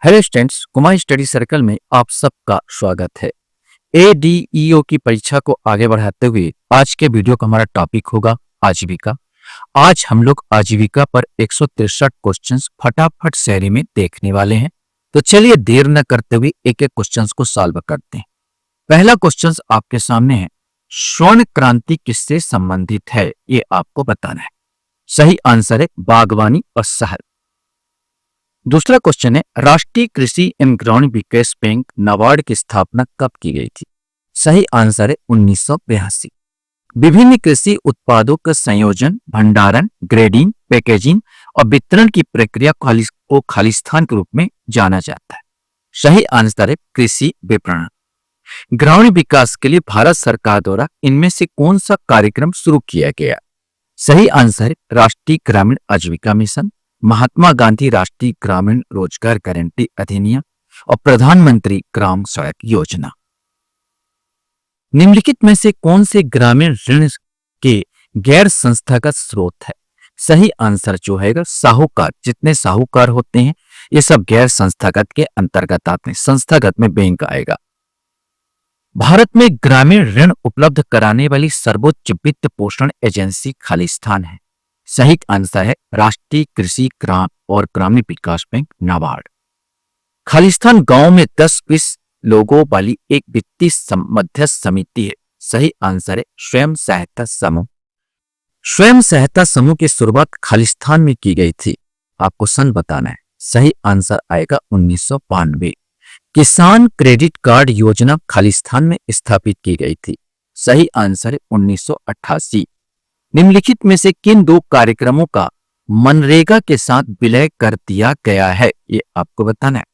Hello students, Kumar study circle में आप सबका स्वागत है। एडीईओ की परीक्षा को आगे बढ़ाते हुए आज के वीडियो का हमारा टॉपिक होगा आजीविका। आज हम लोग आजीविका पर 163 क्वेश्चंस फटाफट शहरी में देखने वाले हैं। तो चलिए देर न करते हुए एक एक क्वेश्चंस को सॉल्व करते हैं। पहला क्वेश्चन आपके सामने है, स्वर्ण क्रांति किससे संबंधित है, ये आपको बताना है। सही आंसर है बागवानी और शहर। दूसरा क्वेश्चन है, राष्ट्रीय कृषि एवं ग्रामीण विकास बैंक नाबार्ड की स्थापना कब की गई थी। सही आंसर है 1982। विभिन्न कृषि उत्पादों का संयोजन, भंडारण, ग्रेडिंग, पैकेजिंग और वितरण की प्रक्रिया को खालिस्तान के रूप में जाना जाता है। सही आंसर है कृषि विपणन। ग्रामीण विकास के लिए भारत सरकार द्वारा इनमें से कौन सा कार्यक्रम शुरू किया गया। सही आंसर है राष्ट्रीय ग्रामीण आजीविका मिशन, महात्मा गांधी राष्ट्रीय ग्रामीण रोजगार गारंटी अधिनियम और प्रधानमंत्री ग्राम सड़क योजना। निम्नलिखित में से कौन से ग्रामीण ऋण के गैर संस्थागत स्रोत है। सही आंसर जो है साहूकार। जितने साहूकार होते हैं ये सब गैर संस्थागत के अंतर्गत आते हैं, संस्थागत में बैंक आएगा। भारत में ग्रामीण ऋण उपलब्ध कराने वाली सर्वोच्च वित्त पोषण एजेंसी खालिस्तान है। सही आंसर है राष्ट्रीय कृषि ग्राम और ग्रामीण विकास बैंक नाबार्ड। खालिस्तान गांव में 10-20 लोगों वाली एक वित्तीय मध्यस्थ समिति है। सही आंसर है स्वयं सहायता समूह। स्वयं सहायता समूह की शुरुआत खालिस्तान में की गई थी। आपको सन बताना है। सही आंसर आएगा 1992। किसान क्रेडिट कार्ड योजना खालिस्तान में स्थापित की गई थी। सही आंसर है 1988। निम्नलिखित में से किन दो कार्यक्रमों का मनरेगा के साथ विलय कर दिया गया है, ये आपको बताना है।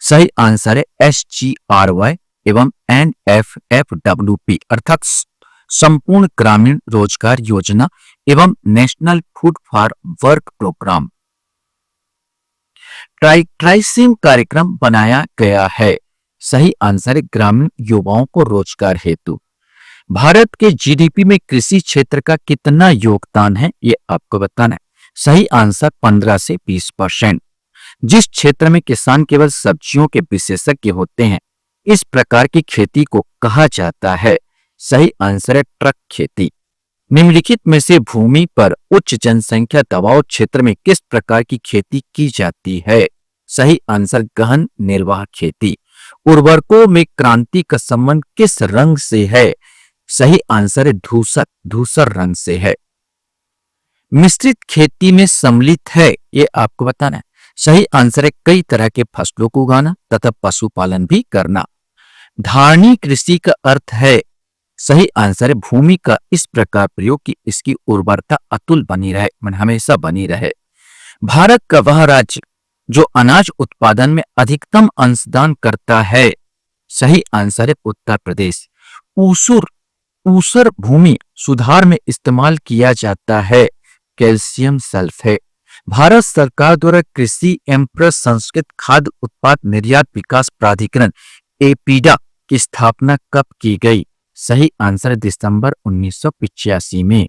सही आंसर है SGRY एवं NFFWP अर्थात संपूर्ण ग्रामीण रोजगार योजना एवं national food for work programme. TRYSEM कार्यक्रम बनाया गया है। सही आंसर है ग्रामीण युवाओं को रोजगार हेतु। भारत के जीडीपी में कृषि क्षेत्र का कितना योगदान है, ये आपको बताना है। सही आंसर 15 से 20%। जिस क्षेत्र में किसान केवल सब्जियों के विशेषज्ञ होते हैं इस प्रकार की खेती को कहा जाता है। सही आंसर है ट्रक खेती। निम्नलिखित में से भूमि पर उच्च जनसंख्या दबाव क्षेत्र में किस प्रकार की खेती की जाती है। सही आंसर गहन निर्वाह खेती। उर्वरकों में क्रांति का संबंध किस रंग से है। सही आंसर है धूसर रंग से है। मिश्रित खेती में सम्मिलित है, ये आपको बताना है। सही आंसर है कई तरह के फसलों को उगाना तथा पशुपालन भी करना। धारणी कृषि का अर्थ है। सही आंसर है भूमि का इस प्रकार प्रयोग कि इसकी उर्वरता अतुल बनी रहे, हमेशा बनी रहे। भारत का वह राज्य जो अनाज उत्पादन में अधिकतम अंशदान करता है। सही आंसर है उत्तर प्रदेश। ऊसर भूमि सुधार में इस्तेमाल किया जाता है। Calcium sulphate. भारत सरकार द्वारा कृषि एवं प्रसंस्कृत खाद्य उत्पाद निर्यात विकास प्राधिकरण एपीडा की स्थापना कब की गई। सही आंसर दिसंबर 1985 में।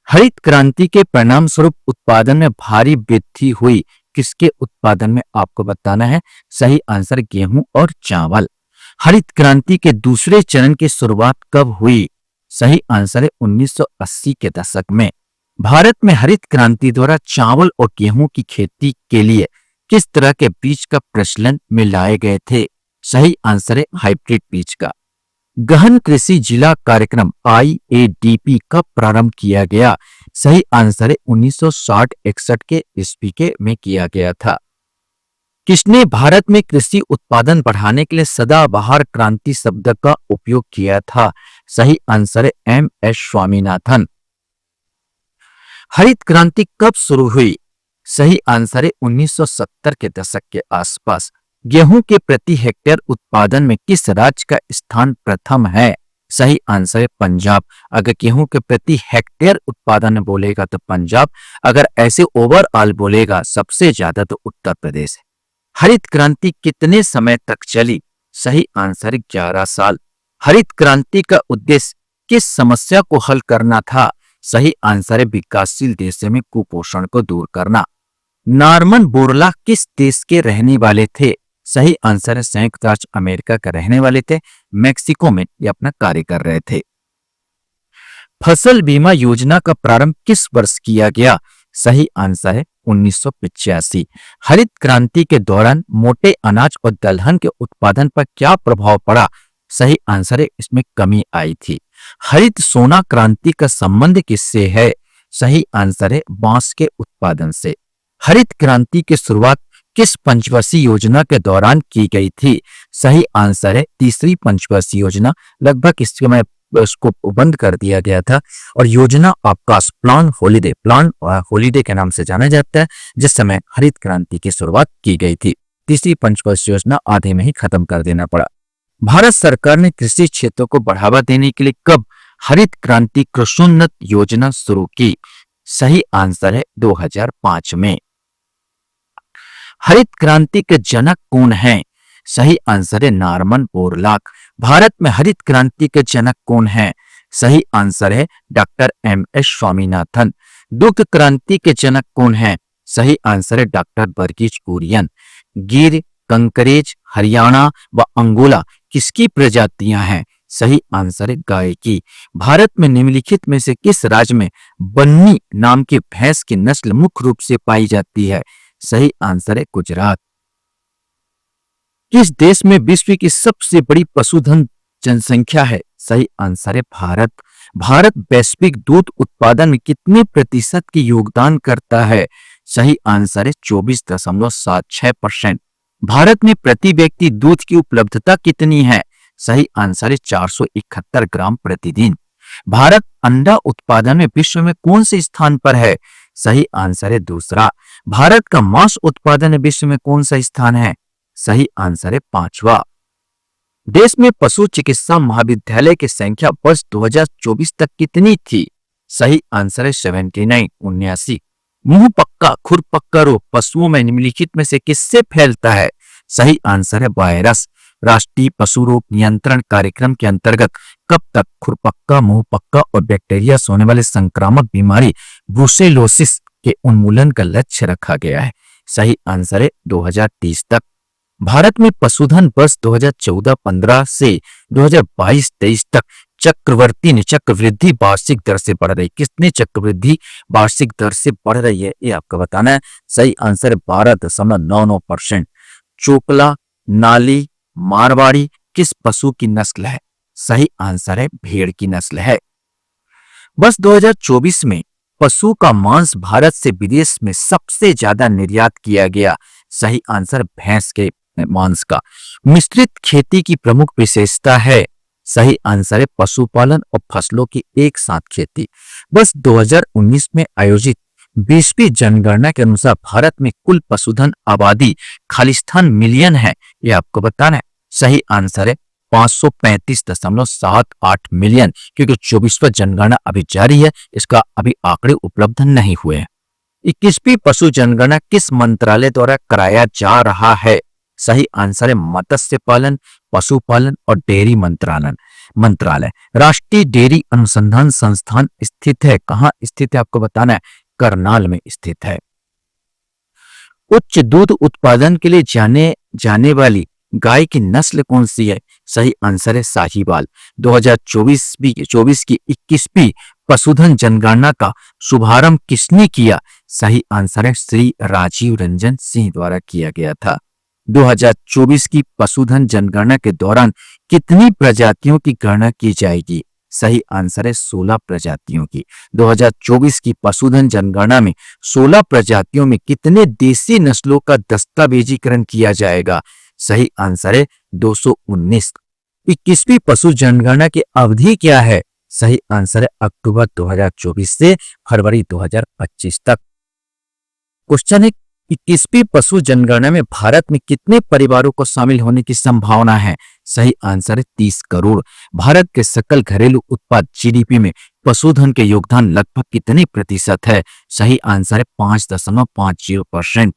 हरित क्रांति के परिणाम स्वरूप उत्पादन में भारी वृद्धि हुई। किसके उत्पादन में, आपको बताना है। सही आंसर गेहूं और चावल। हरित क्रांति के दूसरे चरण की शुरुआत कब हुई। सही आंसर है 1980 के दशक में। भारत में हरित क्रांति द्वारा चावल और गेहूं की खेती के लिए किस तरह के बीज का प्रचलन में लाए गए थे। सही आंसर है हाइब्रिड बीज का। गहन कृषि जिला कार्यक्रम IADP कब प्रारंभ किया गया। सही आंसर है 1960-61 के ईस्वी के में किया गया था। किसने भारत में कृषि उत्पादन बढ़ाने के लिए सदाबहार क्रांति शब्द का उपयोग किया था। सही आंसर है MS स्वामीनाथन। हरित क्रांति कब शुरू हुई। सही आंसर है 1970 के दशक के आसपास। गेहूं के प्रति हेक्टेयर उत्पादन में किस राज्य का स्थान प्रथम है। सही आंसर है पंजाब। अगर गेहूं के प्रति हेक्टेयर उत्पादन बोलेगा तो पंजाब, अगर ऐसे ओवरऑल बोलेगा सबसे ज्यादा तो उत्तर प्रदेश है। हरित क्रांति कितने समय तक चली। सही आंसर 11 साल। हरित क्रांति का उद्देश्य किस समस्या को हल करना था। सही आंसर है विकासशील देशों में कुपोषण को दूर करना। नॉर्मन बोरलॉग किस देश के रहने वाले थे? सही आंसर है संयुक्त राज्य अमेरिका का रहने वाले थे। मेक्सिको में ये अपना कार्य कर रहे थे। फसल बीमा योजना का प्रारंभ किस वर्ष किया गया? सही आंसर है 1985। हरित क्रांति के दौरान मोटे अनाज और दलहन के उत्पादन पर क्या प्रभाव पड़ा? सही आंसर है इसमें कमी आई थी। हरित सोना क्रांति का संबंध किससे है? सही आंसर है बांस के उत्पादन से। हरित क्रांति की शुरुआत किस पंचवर्षीय योजना के दौरान की गई थी? सही आंसर है तीसरी पंचवर्षीय योजना। लगभग इस समय उसको बंद कर दिया गया था और योजना आकाश प्लान हॉलीडे के नाम से जाना जाता है, जिस समय हरित क्रांति की शुरुआत की गई थी। तीसरी पंचवर्षीय योजना आधे में ही खत्म कर देना पड़ा। भारत सरकार ने कृषि क्षेत्र को बढ़ावा देने के लिए कब हरित क्रांति कृषोन्नत योजना शुरू की? सही आंसर है 2005 में। हरित क्रांति के जनक कौन हैं? सही आंसर है नॉर्मन बोरलॉग। भारत में हरित क्रांति के जनक कौन हैं? सही आंसर है डॉक्टर एम.एस. स्वामीनाथन। दुग्ध क्रांति के जनक कौन हैं? सही आंसर है डॉक्टर वर्गीज कुरियन। गिर, कंकरेज, हरियाणा व अंगोला किसकी प्रजातियां हैं? सही आंसर है गाय की। भारत में निम्नलिखित में से किस राज्य में बन्नी नाम की भैंस की नस्ल मुख्य रूप से पाई जाती है? सही आंसर है गुजरात। किस देश में विश्व की सबसे बड़ी पशुधन जनसंख्या है? सही आंसर है भारत। भारत वैश्विक दूध उत्पादन में कितने प्रतिशत की योगदान करता है? सही आंसर है 24.76%। भारत में प्रति व्यक्ति दूध की उपलब्धता कितनी है? सही आंसर है 471 ग्राम प्रतिदिन। भारत अंडा उत्पादन में विश्व में कौन से स्थान पर है? सही आंसर है दूसरा। भारत का मांस उत्पादन में विश्व में कौन सा स्थान है? सही आंसर है 5वां। देश में पशु चिकित्सा महाविद्यालय की संख्या वर्ष 2024 तक कितनी थी? सही आंसर है 79। मुंह पक्का खुर पक्का रोग पशुओं में निम्नलिखित में से किससे फैलता है? सही आंसर है वायरस। राष्ट्रीय पशु रोग नियंत्रण कार्यक्रम के अंतर्गत कब तक खुरपक्का, मुंह पक्का और बैक्टीरिया से होने वाले संक्रामक बीमारी ब्रुसेलोसिस के उन्मूलन का लक्ष्य रखा गया है? सही आंसर है 2030 तक। भारत में पशुधन वर्ष 2014-15 से 2022-23 तक चक्रवृद्धि वार्षिक दर से बढ़ रही। कितने चक्रवृद्धि वार्षिक दर से बढ़ रही है ये आपको बताना है। सही आंसर है 12.99%। चोकला, नाली, मारवाड़ी किस पशु की नस्ल है? सही आंसर है भेड़ की नस्ल है। वर्ष 2024 में पशु का मांस भारत से विदेश में सबसे ज्यादा निर्यात किया गया। सही आंसर भैंस के मांस का। मिश्रित खेती की प्रमुख विशेषता है? सही आंसर है पशुपालन और फसलों की एक साथ खेती। वर्ष 2019 में आयोजित 20वीं जनगणना के अनुसार भारत में कुल पशुधन आबादी खालिस्तान मिलियन है, ये आपको बताना है। सही आंसर है 535.78 मिलियन, क्योंकि 24वां जनगणना अभी जारी है, इसका अभी आंकड़े उपलब्ध नहीं हुए हैं। 21वीं पशु जनगणना किस मंत्रालय द्वारा कराया जा रहा है? सही आंसर है मत्स्य पालन, पशुपालन और डेयरी मंत्रालय। राष्ट्रीय डेयरी अनुसंधान संस्थान स्थित है, कहां स्थित है आपको बताना है, करनाल में स्थित है। उच्च दूध उत्पादन के लिए जाने वाली गाय की नस्ल कौन सी है? सही आंसर है साहीवाल। 2024 की 21वीं पशुधन जनगणना का शुभारंभ किसने किया? सही आंसर है श्री राजीव रंजन सिंह द्वारा किया गया था। 2024 की पशुधन जनगणना के दौरान कितनी प्रजातियों की गणना की जाएगी? सही आंसर है 16 प्रजातियों की। 2024 की पशुधन जनगणना में 16 प्रजातियों में कितने देसी नस्लों का दस्तावेजीकरण किया जाएगा? सही आंसर है 219। 21वीं पशु जनगणना की अवधि क्या है? सही आंसर है अक्टूबर 2024 से फरवरी 2025 तक। क्वेश्चन है 21वीं पशु जनगणना में भारत में कितने परिवारों को शामिल होने की संभावना है? सही आंसर है 30 करोड़। भारत के सकल घरेलू उत्पाद जीडीपी में पशुधन के योगदान लगभग कितने प्रतिशत है? सही आंसर है 5.50%।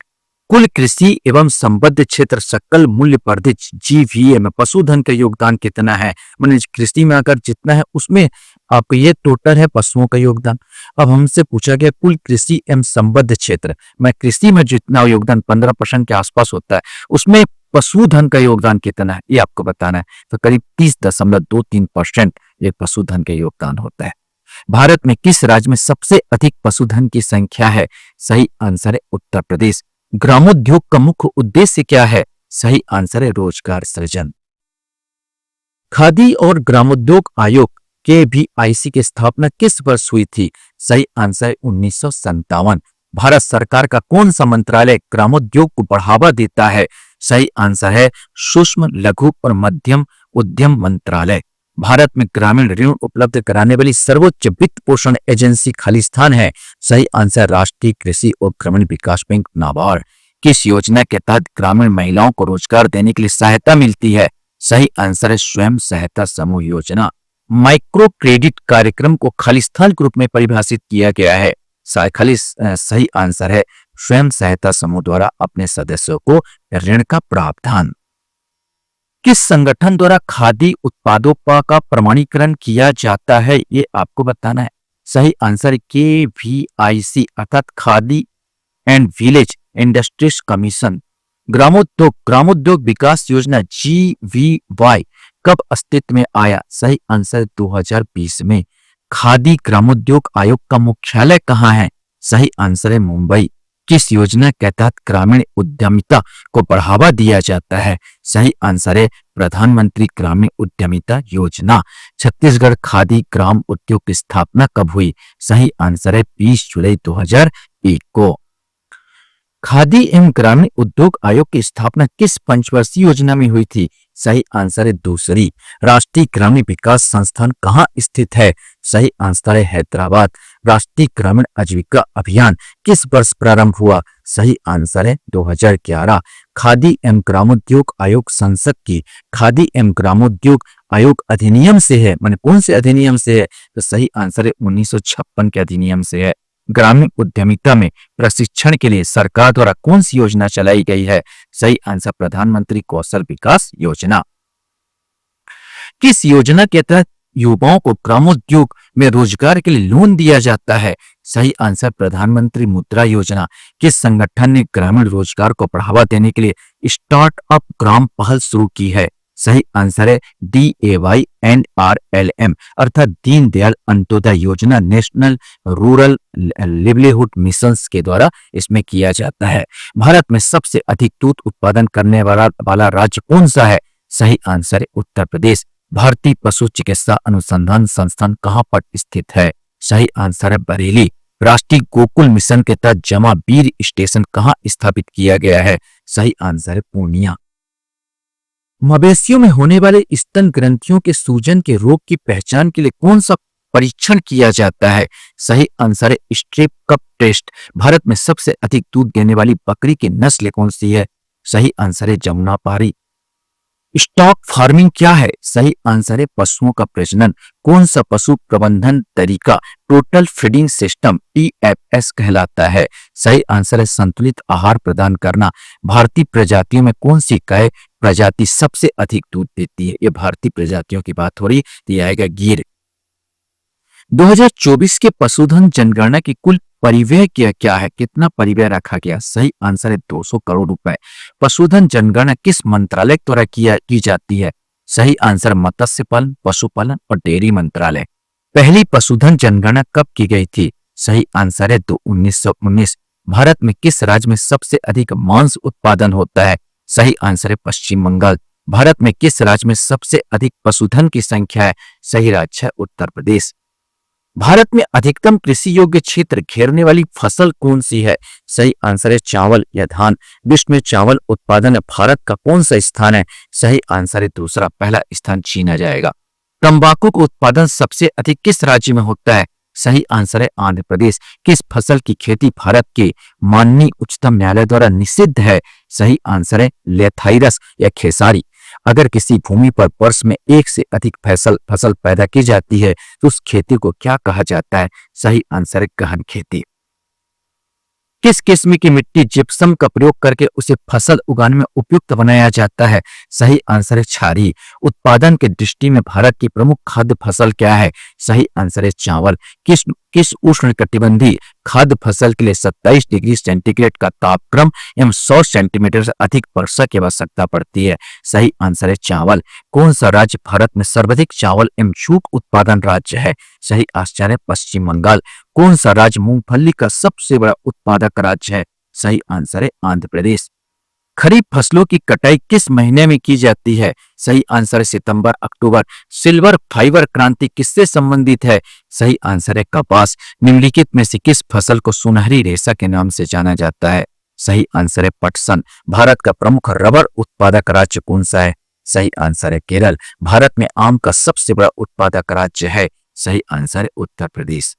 कुल कृषि एवं संबद्ध क्षेत्र सकल मूल्य वर्धित जीवीए में पशुधन का योगदान कितना है? माने कृषि में अगर जितना है उसमें आपको ये टोटल है पशुओं का योगदान। अब हमसे पूछा गया कुल कृषि एवं संबद्ध क्षेत्र में कृषि में जितना योगदान 15% के आसपास होता है, उसमें पशुधन का योगदान कितना है ये आपको बताना है। तो करीब 30.23% ये पशुधन का योगदान होता है। भारत में किस राज्य में सबसे अधिक पशुधन की संख्या है? सही आंसर है उत्तर प्रदेश। ग्रामोद्योग का मुख्य उद्देश्य क्या है? सही आंसर है रोजगार सृजन। खादी और ग्रामोद्योग आयोग KVIC की स्थापना किस वर्ष हुई थी? सही आंसर है 1957। भारत सरकार का कौन सा मंत्रालय ग्रामोद्योग को बढ़ावा देता है? सही आंसर है सूक्ष्म लघु और मध्यम उद्यम मंत्रालय। भारत में ग्रामीण ऋण उपलब्ध कराने वाली सर्वोच्च वित्त पोषण एजेंसी खालिस्तान है। सही आंसर राष्ट्रीय कृषि और ग्रामीण विकास बैंक नाबार्ड। किस योजना के तहत ग्रामीण महिलाओं को रोजगार देने के लिए सहायता मिलती है? सही आंसर है स्वयं सहायता समूह योजना। माइक्रो क्रेडिट कार्यक्रम को खालिस्तान के रूप में परिभाषित किया गया है। सही आंसर है स्वयं सहायता समूह द्वारा अपने सदस्यों को ऋण का प्रावधान। किस संगठन द्वारा खादी उत्पादों का प्रमाणीकरण किया जाता है ये आपको बताना है। सही आंसर KVIC अर्थात khadi and village industries commission. ग्रामोद्योग विकास योजना GVY कब अस्तित्व में आया? सही आंसर 2020 में। खादी ग्रामोद्योग आयोग का मुख्यालय कहाँ है? सही आंसर है मुंबई। किस योजना के तहत ग्रामीण उद्यमिता को बढ़ावा दिया जाता है? सही आंसर है प्रधानमंत्री ग्रामीण उद्यमिता योजना। छत्तीसगढ़ खादी ग्राम उद्योग की स्थापना कब हुई? सही आंसर है 20 जुलाई 2001 को। खादी एवं ग्रामीण उद्योग आयोग की स्थापना किस पंचवर्षीय योजना में हुई थी? सही आंसर है दूसरी। राष्ट्रीय ग्रामीण विकास संस्थान कहाँ स्थित है? सही आंसर है हैदराबाद। राष्ट्रीय ग्रामीण आजीविका अभियान किस वर्ष प्रारंभ हुआ? सही आंसर है 2011। खादी एवं ग्रामोद्योग आयोग संसद की खादी एवं ग्रामोद्योग आयोग अधिनियम से है। माने कौन से अधिनियम से है? तो सही आंसर है 1956 के अधिनियम से है। ग्रामीण उद्यमिता में प्रशिक्षण के लिए सरकार द्वारा कौन सी योजना चलाई गई है? सही आंसर प्रधानमंत्री कौशल विकास योजना। किस योजना के तहत युवाओं को ग्रामोद्योग में रोजगार के लिए लोन दिया जाता है? सही आंसर प्रधानमंत्री मुद्रा योजना। किस संगठन ने ग्रामीण रोजगार को बढ़ावा देने के लिए स्टार्टअप ग्राम पहल शुरू की है? सही आंसर है DAYNRLM अर्थात दीनदयाल अंत्योदय योजना नेशनल रूरल लिवलीहुड मिशन के द्वारा इसमें किया जाता है। भारत में सबसे अधिक दूध उत्पादन करने वाला राज्य कौन सा है? सही आंसर है उत्तर प्रदेश। भारतीय पशु चिकित्सा अनुसंधान संस्थान कहाँ पर स्थित है? सही आंसर है बरेली। राष्ट्रीय गोकुल मिशन के तहत जमा वीर स्टेशन कहाँ स्थापित किया गया है? सही आंसर है पूर्णिया। मवेशियों में होने वाले स्तन ग्रंथियों के सूजन के रोग की पहचान के लिए कौन सा परीक्षण किया जाता है? सही आंसर है स्ट्रेप कप टेस्ट। भारत में सबसे अधिक दूध देने वाली बकरी की नस्ल कौन सी है? सही आंसर है जमुनापारी। स्टॉक फार्मिंग क्या है? सही आंसर है पशुओं का प्रजनन। कौन सा पशु प्रबंधन तरीका टोटल फीडिंग सिस्टम TFS कहलाता है? सही आंसर है संतुलित आहार प्रदान करना। भारतीय प्रजातियों में कौन सी गाय प्रजाति सबसे अधिक दूध देती है? ये भारतीय प्रजातियों की बात हो रही है, आएगा गिर। 2024 के पशुधन जनगणना की कुल परिव्यय क्या है? कितना परिव्यय रखा गया? सही आंसर है 200 करोड़ रुपए। पशुधन जनगणना किस मंत्रालय द्वारा की जाती है? सही आंसर मत्स्य पालन, पशुपालन और डेयरी मंत्रालय। पहली पशुधन जनगणना कब की गई थी? सही आंसर है 1919। भारत में किस राज्य में सबसे अधिक मांस उत्पादन होता है? सही आंसर है पश्चिम बंगाल। भारत में किस राज्य में सबसे अधिक पशुधन की संख्या है? सही राज्य है उत्तर प्रदेश। भारत में अधिकतम कृषि योग्य क्षेत्र घेरने वाली फसल कौन सी है? सही आंसर है चावल या धान। विश्व में चावल उत्पादन में भारत का कौन सा स्थान है? सही आंसर है दूसरा। पहला स्थान चीन आ जाएगा। तंबाकू का उत्पादन सबसे अधिक किस राज्य में होता है? सही आंसर है आंध्र प्रदेश। किस फसल की खेती भारत के माननीय उच्चतम न्यायालय द्वारा निषिद्ध है? सही आंसर है लेथाइरस या खेसारी। अगर किसी भूमि पर वर्ष में एक से अधिक फसल पैदा की जाती है तो उस खेती को क्या कहा जाता है? सही आंसर है गहन खेती। किस किस्म की मिट्टी जिप्सम का प्रयोग करके उसे फसल उगाने में उपयुक्त बनाया जाता है? सही आंसर है क्षारीय। उत्पादन के दृष्टि में भारत की प्रमुख खाद्य फसल क्या है? सही आंसर है चावल। किस किस उष्णकटिबंधीय खाद्य फसल के लिए 27 डिग्री सेंटीग्रेड का तापक्रम एवं 100 सेंटीमीटर से अधिक वर्षा की आवश्यकता पड़ती है? सही आंसर है चावल। कौन सा राज्य भारत में सर्वाधिक चावल एवं जूट उत्पादन राज्य है? सही आंसर है पश्चिम बंगाल। कौन सा राज्य मूंगफली का सबसे बड़ा उत्पादक राज्य है? सही आंसर है आंध्र प्रदेश। खरीफ फसलों की कटाई किस महीने में की जाती है? सही आंसर है सितंबर अक्टूबर। सिल्वर फाइबर क्रांति किससे संबंधित है? सही आंसर है कपास। निम्नलिखित में से किस फसल को सुनहरी रेशा के नाम से जाना जाता है? सही आंसर है पटसन। भारत का प्रमुख रबर उत्पादक राज्य कौन सा है? सही आंसर है केरल। भारत में आम का सबसे बड़ा उत्पादक राज्य है? सही आंसर है उत्तर प्रदेश।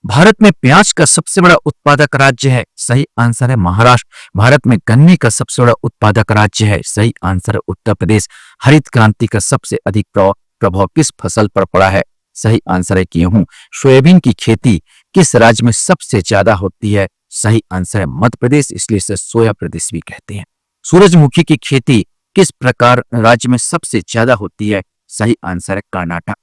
भारत में प्याज का सबसे बड़ा उत्पादक राज्य है? सही आंसर है महाराष्ट्र। भारत में गन्ने का सबसे बड़ा उत्पादक राज्य है? सही आंसर है उत्तर प्रदेश। हरित क्रांति का सबसे अधिक प्रभाव किस फसल पर पड़ा है? सही आंसर है गेहूं। सोयाबीन की खेती किस राज्य में सबसे ज्यादा होती है? सही आंसर है मध्य प्रदेश, इसलिए इसे सोया प्रदेश भी कहते हैं। सूरजमुखी की खेती किस प्रकार राज्य में सबसे ज्यादा होती है? सही आंसर है कर्नाटक।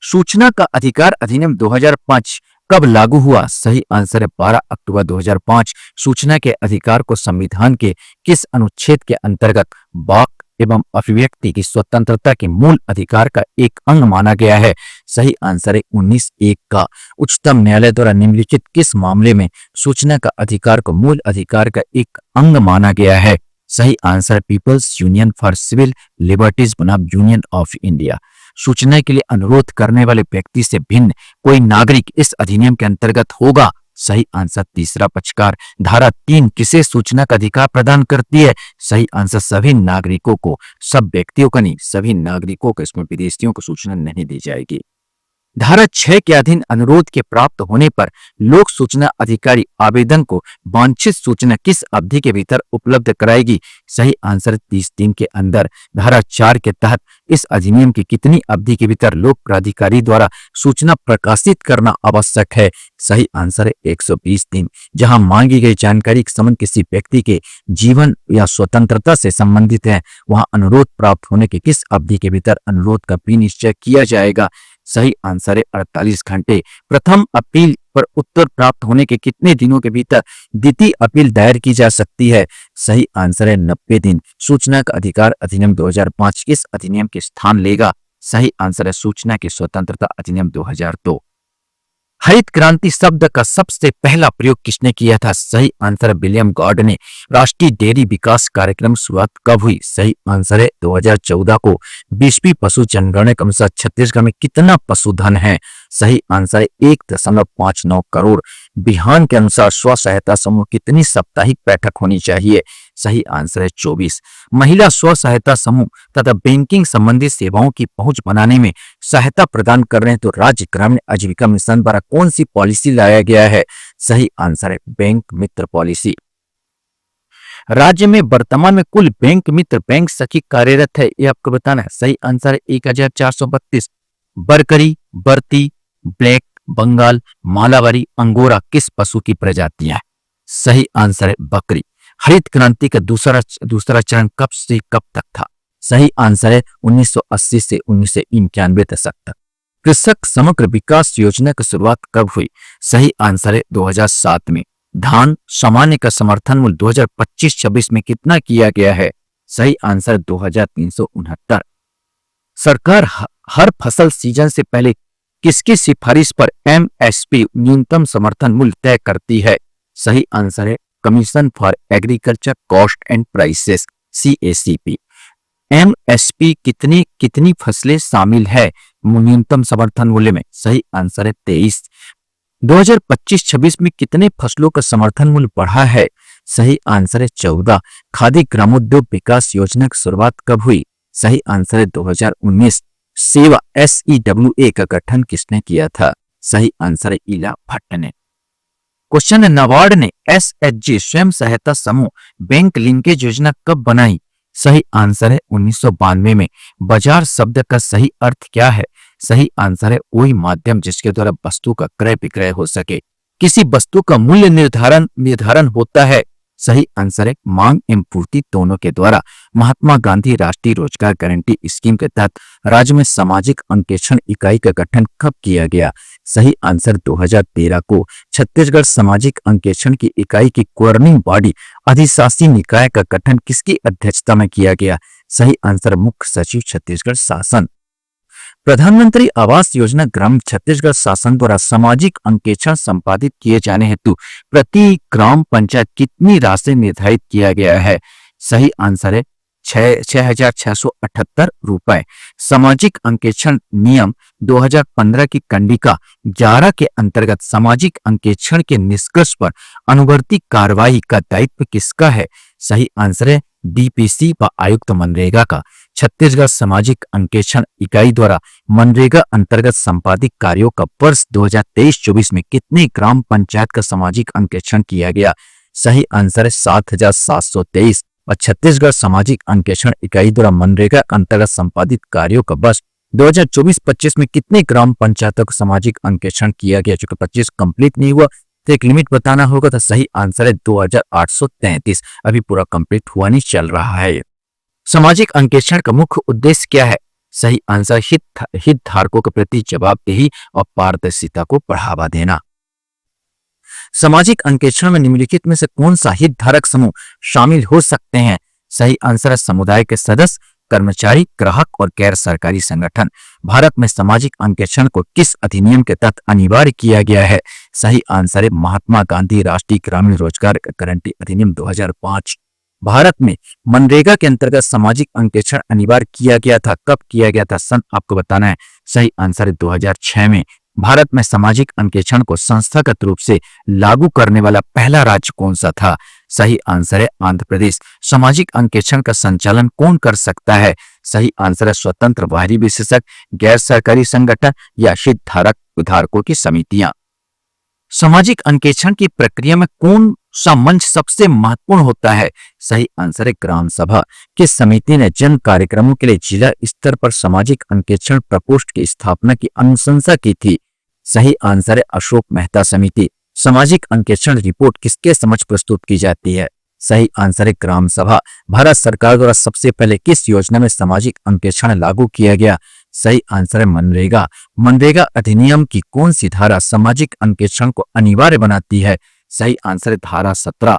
सूचना का अधिकार अधिनियम 2005 कब लागू हुआ? सही आंसर है 12 अक्टूबर 2005। सूचना के अधिकार को संविधान के किस अनुच्छेद के अंतर्गत वाक एवं अभिव्यक्ति की स्वतंत्रता के मूल अधिकार का एक अंग माना गया है? सही आंसर है 19(1) का। उच्चतम न्यायालय द्वारा निम्नलिखित किस मामले में सूचना का अधिकार को मूल अधिकार का एक अंग माना गया है? सही answer people's union for civil liberties बनाम यूनियन ऑफ इंडिया। सूचना के लिए अनुरोध करने वाले व्यक्ति से भिन्न कोई नागरिक इस अधिनियम के अंतर्गत होगा? सही आंसर तीसरा पक्षकार। धारा 3 किसे सूचना का अधिकार प्रदान करती है? सही आंसर सभी नागरिकों को, सब व्यक्तियों का नहीं, सभी नागरिकों को, इसमें विदेशियों को सूचना नहीं दी जाएगी। धारा 6 के अधीन अनुरोध के प्राप्त होने पर लोक सूचना अधिकारी आवेदन को वांछित सूचना किस अवधि के भीतर उपलब्ध कराएगी? सही आंसर 30 दिन के अंदर। धारा 4 के तहत इस अधिनियम की कितनी अवधि के भीतर लोक प्राधिकारी द्वारा सूचना प्रकाशित करना आवश्यक है? सही आंसर है 120 दिन। जहां मांगी गई जानकारी के संबंध किसी व्यक्ति के जीवन या स्वतंत्रता से संबंधित है, वहां अनुरोध प्राप्त होने के किस अवधि के भीतर अनुरोध का विनिश्चय किया जाएगा? सही आंसर है 48 घंटे। प्रथम अपील पर उत्तर प्राप्त होने के कितने दिनों के भीतर द्वितीय अपील दायर की जा सकती है? सही आंसर है 90 दिन। सूचना का अधिकार अधिनियम 2005 किस अधिनियम के स्थान लेगा? सही आंसर है सूचना की स्वतंत्रता अधिनियम 2002। हरित क्रांति शब्द का सबसे पहला प्रयोग किसने किया था? सही आंसर विलियम गॉर्ड ने। राष्ट्रीय डेयरी विकास कार्यक्रम शुरुआत कब हुई? सही आंसर है 2014 को। 20वीं पशु जनगणना के अनुसार छत्तीसगढ़ में कितना पशुधन है? सही आंसर है 1.59 करोड़। बिहान के अनुसार स्व सहायता समूह कितनी साप्ताहिक बैठक होनी चाहिए? सही आंसर है 24। महिला स्व सहायता समूह तथा बैंकिंग संबंधी सेवाओं की पहुंच बनाने में सहायता प्रदान कर रहे हैं, तो राज्य ग्रामीण आजीविका मिशन द्वारा कौन सी पॉलिसी लाया गया है? सही आंसर है बैंक मित्र पॉलिसी। राज्य में वर्तमान में कुल बैंक मित्र बैंक सखी कार्यरत है, ये आपको बताना है। सही आंसर है 1432। बरकरी, बर्ती, ब्लैक बंगाल, मालाबारी, अंगोरा किस पशु की प्रजातियां हैं? सही आंसर है बकरी। हरित क्रांति का दूसरा चरण कब से कब तक था? सही आंसर है 1980 से 1991 दशक तक। कृषक समग्र विकास योजना की शुरुआत कब हुई? सही आंसर है 2007 में। धान सामान्य का समर्थन मूल्य 2025-26 में कितना किया गया है? सही आंसर 2369। सरकार हर फसल सीजन से पहले किसकी सिफारिश पर MSP न्यूनतम समर्थन मूल्य तय करती है? सही आंसर है commission for agriculture cost and prices, CACP। MSP कितनी फसलें शामिल है न्यूनतम समर्थन मूल्य में? सही आंसर है 23। 2025-26 में कितने फसलों का समर्थन मूल्य बढ़ा है? सही आंसर है 14। खादी ग्रामोद्योग विकास योजना की शुरुआत कब हुई? सही आंसर है 2019। सेवा SEWA का गठन किसने किया था? सही आंसर है इला भट्ट ने। क्वेश्चन है नाबार्ड ने SHG स्वयं सहायता समूह बैंक लिंकेज योजना कब बनाई? सही आंसर है 1992 में। बाजार शब्द का सही अर्थ क्या है? सही आंसर है वही माध्यम जिसके द्वारा वस्तु का क्रय विक्रय हो सके। किसी वस्तु का मूल्य निर्धारण निर्धारण होता है? सही आंसर है मांग एवं पूर्ति दोनों के द्वारा। महात्मा गांधी राष्ट्रीय रोजगार गारंटी स्कीम के तहत राज्य में सामाजिक अंकेक्षण इकाई का गठन कब किया गया? सही आंसर 2013 को। छत्तीसगढ़ सामाजिक अंकेक्षण की इकाई की गवर्निंग बॉडी अधिशासी निकाय का गठन किसकी अध्यक्षता में किया गया? सही आंसर मुख्य सचिव छत्तीसगढ़ शासन। प्रधानमंत्री आवास योजना ग्राम छत्तीसगढ़ शासन द्वारा सामाजिक अंकेक्षण संपादित किए जाने हेतु प्रति ग्राम पंचायत कितनी राशि निर्धारित किया गया है? सही आंसर है 6,678 रुपए। सामाजिक अंकेक्षण नियम 2015 की कंडिका 11 के अंतर्गत सामाजिक अंकेक्षण के निष्कर्ष पर अनुवर्ती कार्रवाई का दायित्व किसका है? सही आंसर है डीपीसी व आयुक्त मनरेगा का। छत्तीसगढ़ सामाजिक अंकेक्षण इकाई द्वारा मनरेगा अंतर्गत संपादित कार्यों का वर्ष 2023-24 में कितने ग्राम पंचायत का सामाजिक अंकेक्षण किया गया? सही आंसर है 7,723। और छत्तीसगढ़ सामाजिक अंकेक्षण इकाई द्वारा मनरेगा अंतर्गत संपादित कार्यों का वर्ष 2024-25 में कितने ग्राम पंचायतों का सामाजिक अंकेक्षण किया गया? चूंकि 25 कंप्लीट नहीं हुआ तो एक लिमिट बताना होगा, तो सही आंसर है 2,833। अभी पूरा कंप्लीट हुआ नहीं, चल रहा है। सामाजिक अंकेक्षण का मुख्य उद्देश्य क्या है? सही आंसर हितधारकों के प्रति जवाबदेही और पारदर्शिता को बढ़ावा देना। सामाजिक अंकेक्षण में निम्नलिखित में से कौन सा हितधारक समूह शामिल हो सकते हैं? सही आंसर है समुदाय के सदस्य, कर्मचारी, ग्राहक और गैर सरकारी संगठन। भारत में सामाजिक अंकेक्षण को किस अधिनियम के तहत अनिवार्य किया गया है? सही आंसर है महात्मा गांधी राष्ट्रीय ग्रामीण रोजगार गारंटी अधिनियम 2005। भारत में मनरेगा के अंतर्गत सामाजिक अंकेक्षण अनिवार्य किया गया था, कब किया गया था? सन आपको बताना है। सही आंसर है 2006 में। भारत में सामाजिक अंकेक्षण को संस्थागत रूप से लागू करने वाला पहला राज्य कौन सा था? सही आंसर है आंध्र प्रदेश। सामाजिक अंकेक्षण का संचालन कौन कर सकता है? सही आंसर है स्वतंत्र बाहरी विशेषज्ञ, गैर सरकारी संगठन या हितधारकों की समितियां। सामाजिक अंकेक्षण की प्रक्रिया में कौन सा मंच सबसे महत्वपूर्ण होता है? सही आंसर है ग्राम सभा। किस समिति ने जन कार्यक्रमों के लिए जिला स्तर पर सामाजिक अंकेक्षण प्रकोष्ठ की स्थापना की अनुशंसा की थी? सही आंसर है अशोक मेहता समिति। सामाजिक अंकेक्षण रिपोर्ट किसके समक्ष प्रस्तुत की जाती है? सही आंसर है ग्राम सभा। भारत सरकार द्वारा सबसे पहले किस योजना में सामाजिक अंकेक्षण लागू किया गया? सही आंसर है मनरेगा। मनरेगा अधिनियम की कौन सी धारा सामाजिक अंकेक्षण को अनिवार्य बनाती है? सही आंसर है धारा 17।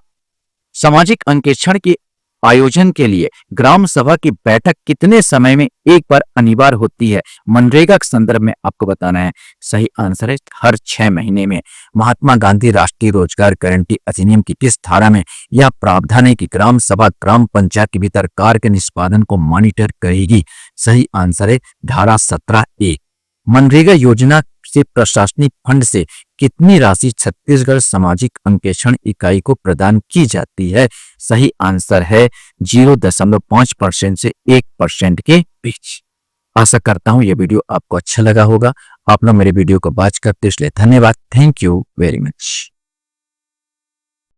सामाजिक अंकेक्षण के आयोजन के लिए ग्राम सभा की बैठक कितने समय में एक बार अनिवार्य होती है? मनरेगा के संदर्भ में आपको बताना है। सही आंसर है हर 6 महीने में। महात्मा गांधी राष्ट्रीय रोजगार गारंटी अधिनियम की किस धारा में यह प्रावधान है कि ग्राम सभा ग्राम पंचायत के भीतर कार्य के निष्पादन को मॉनिटर करेगी? सही आंसर है धारा 17A। मनरेगा योजना से प्रशासनिक फंड से कितनी राशि छत्तीसगढ़ सामाजिक अंकेक्षण इकाई को प्रदान की जाती है? सही आंसर है 0.5% से 1% के बीच। आशा करता हूं यह वीडियो आपको अच्छा लगा होगा। आप लोग मेरे वीडियो को वॉच करते इसलिए धन्यवाद। Thank you very much.